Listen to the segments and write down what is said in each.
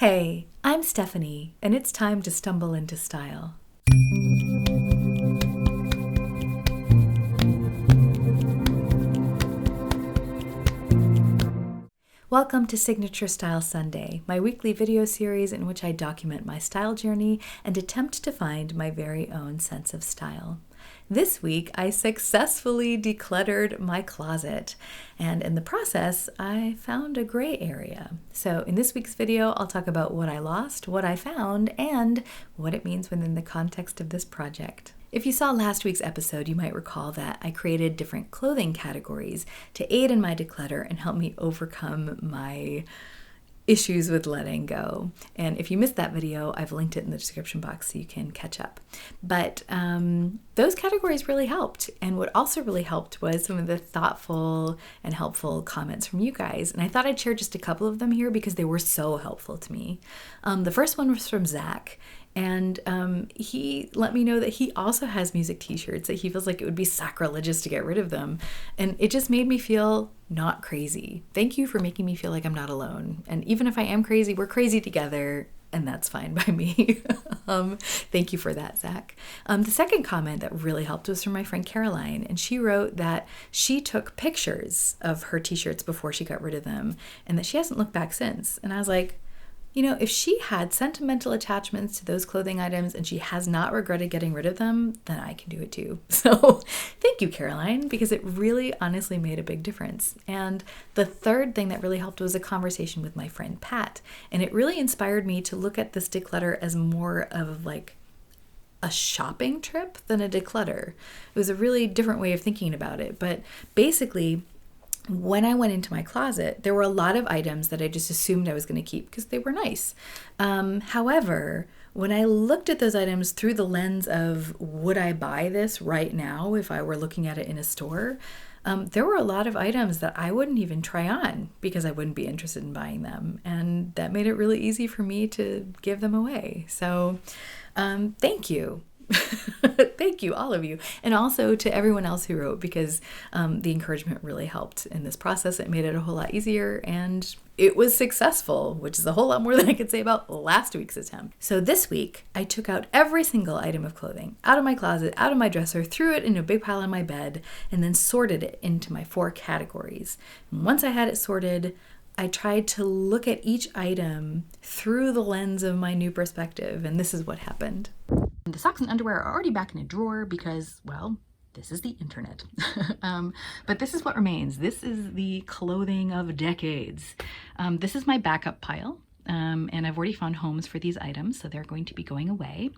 Hey, I'm Stephanie, and it's time to stumble into style. Welcome to Signature Style Sunday, my weekly video series in which I document my style journey and attempt to find my very own sense of style. This week, I successfully decluttered my closet, and in the process, I found a gray area. So in this week's video, I'll talk about what I lost, what I found, and what it means within the context of this project. If you saw last week's episode, you might recall that I created different clothing categories to aid in my declutter and help me overcome my issues with letting go. And if you missed that video, I've linked it in the description box so you can catch up. But those categories really helped. And what also really helped was some of the thoughtful and helpful comments from you guys. And I thought I'd share just a couple of them here because they were so helpful to me. The first one was from Zach. And he let me know that he also has music t-shirts, that he feels like it would be sacrilegious to get rid of them. And it just made me feel not crazy. Thank you for making me feel like I'm not alone. And even if I am crazy, we're crazy together, and that's fine by me. Thank you for that, Zach. The second comment that really helped was from my friend Caroline, and she wrote that she took pictures of her t-shirts before she got rid of them, and that she hasn't looked back since. And I was like, you know, if she had sentimental attachments to those clothing items and she has not regretted getting rid of them, then I can do it too. So thank you, Caroline, because it really honestly made a big difference. And the third thing that really helped was a conversation with my friend Pat. And it really inspired me to look at this declutter as more of like a shopping trip than a declutter. It was a really different way of thinking about it. But basically, when I went into my closet, there were a lot of items that I just assumed I was going to keep because they were nice. However, when I looked at those items through the lens of would I buy this right now if I were looking at it in a store, there were a lot of items that I wouldn't even try on because I wouldn't be interested in buying them. And that made it really easy for me to give them away. So thank you. Thank you, all of you. And also to everyone else who wrote, because the encouragement really helped in this process. It made it a whole lot easier, and it was successful, which is a whole lot more than I could say about last week's attempt. So this week, I took out every single item of clothing out of my closet, out of my dresser, threw it in a big pile on my bed, and then sorted it into my 4 categories. And once I had it sorted, I tried to look at each item through the lens of my new perspective, and this is what happened. The socks and underwear are already back in a drawer because, well, this is the internet. But this is what remains. This is the clothing of decades. This is my backup pile. And I've already found homes for these items, so they're going to be going away.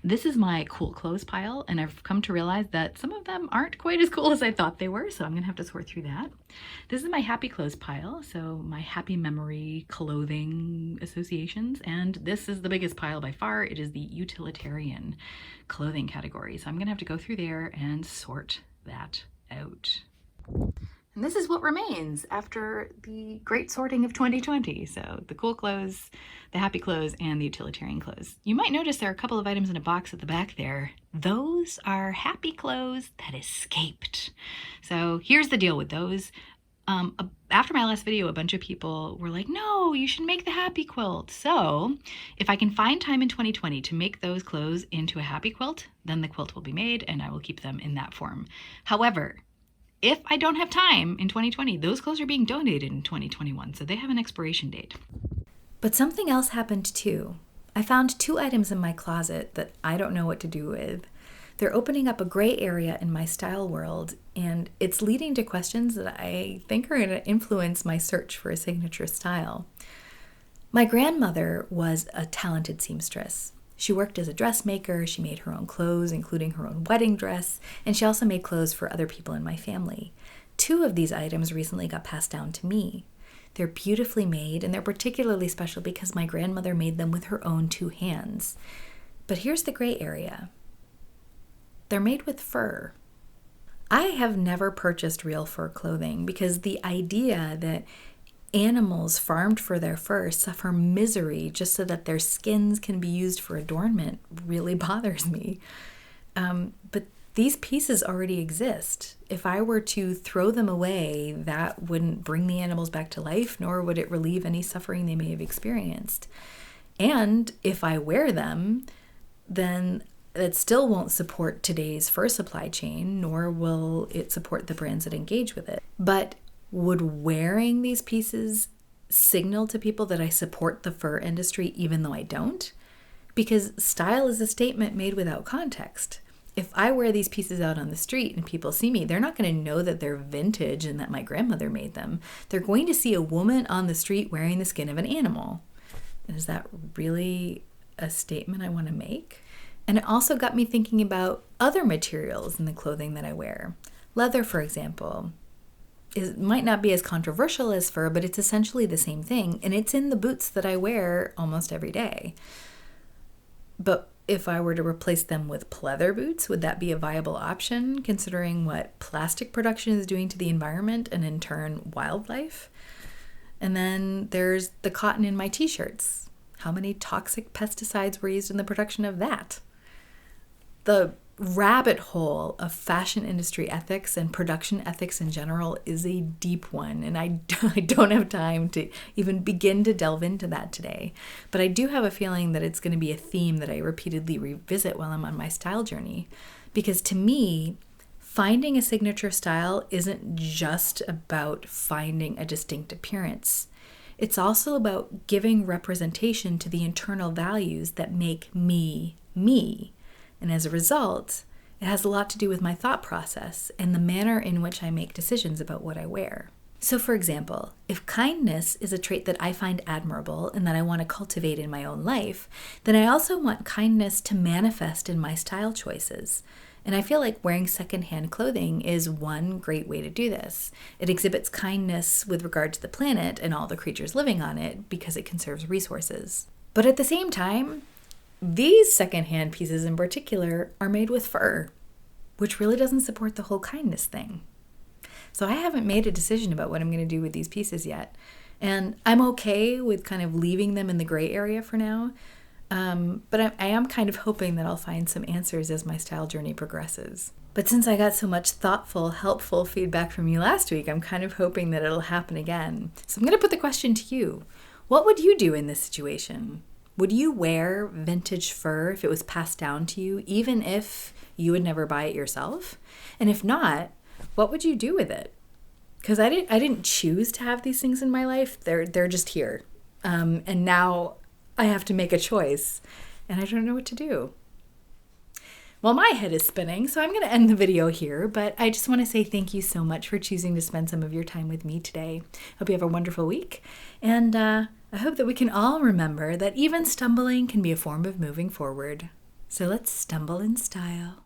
This is my cool clothes pile, and I've come to realize that some of them aren't quite as cool as I thought they were, so I'm gonna have to sort through that. This is my happy clothes pile, so my happy memory clothing associations, and this is the biggest pile by far. It is the utilitarian clothing category, so I'm gonna have to go through there and sort that out. And this is what remains after the great sorting of 2020. So the cool clothes, the happy clothes, and the utilitarian clothes. You might notice there are a couple of items in a box at the back there. Those are happy clothes that escaped. So here's the deal with those. After my last video, a bunch of people were like, no, you should make the happy quilt. So if I can find time in 2020 to make those clothes into a happy quilt, then the quilt will be made and I will keep them in that form. However, if I don't have time in 2020, those clothes are being donated in 2021, so they have an expiration date. But something else happened too. I found 2 items in my closet that I don't know what to do with. They're opening up a gray area in my style world, and it's leading to questions that I think are going to influence my search for a signature style. My grandmother was a talented seamstress. She worked as a dressmaker, she made her own clothes, including her own wedding dress, and she also made clothes for other people in my family. 2 of these items recently got passed down to me. They're beautifully made, and they're particularly special because my grandmother made them with her own 2 hands. But here's the gray area. They're made with fur. I have never purchased real fur clothing because the idea that animals farmed for their fur suffer misery just so that their skins can be used for adornment really bothers me. But these pieces already exist. If I were to throw them away, that wouldn't bring the animals back to life, nor would it relieve any suffering they may have experienced. And if I wear them, then it still won't support today's fur supply chain, nor will it support the brands that engage with it. But would wearing these pieces signal to people that I support the fur industry even though I don't? Because style is a statement made without context. If I wear these pieces out on the street and people see me, they're not going to know that they're vintage and that my grandmother made them. They're going to see a woman on the street wearing the skin of an animal. And is that really a statement I want to make? And it also got me thinking about other materials in the clothing that I wear. Leather, for example, might not be as controversial as fur, but it's essentially the same thing. And it's in the boots that I wear almost every day. But if I were to replace them with pleather boots, would that be a viable option, considering what plastic production is doing to the environment and in turn wildlife? And then there's the cotton in my t-shirts. How many toxic pesticides were used in the production of that? The rabbit hole of fashion industry ethics and production ethics in general is a deep one, and I don't have time to even begin to delve into that today. But I do have a feeling that it's going to be a theme that I repeatedly revisit while I'm on my style journey, because to me, finding a signature style isn't just about finding a distinct appearance. It's also about giving representation to the internal values that make me, me. And as a result, it has a lot to do with my thought process and the manner in which I make decisions about what I wear. So for example, if kindness is a trait that I find admirable and that I want to cultivate in my own life, then I also want kindness to manifest in my style choices. And I feel like wearing secondhand clothing is one great way to do this. It exhibits kindness with regard to the planet and all the creatures living on it because it conserves resources. But at the same time, these secondhand pieces in particular are made with fur, which really doesn't support the whole kindness thing. So I haven't made a decision about what I'm going to do with these pieces yet. And I'm okay with kind of leaving them in the gray area for now. But I am kind of hoping that I'll find some answers as my style journey progresses. But since I got so much thoughtful, helpful feedback from you last week, I'm kind of hoping that it'll happen again. So I'm going to put the question to you. What would you do in this situation? Would you wear vintage fur if it was passed down to you, even if you would never buy it yourself? And if not, what would you do with it? Because I didn't choose to have these things in my life. They're just here. And now I have to make a choice, and I don't know what to do. Well, my head is spinning, so I'm going to end the video here, but I just want to say thank you so much for choosing to spend some of your time with me today. Hope you have a wonderful week, and I hope that we can all remember that even stumbling can be a form of moving forward. So let's stumble in style.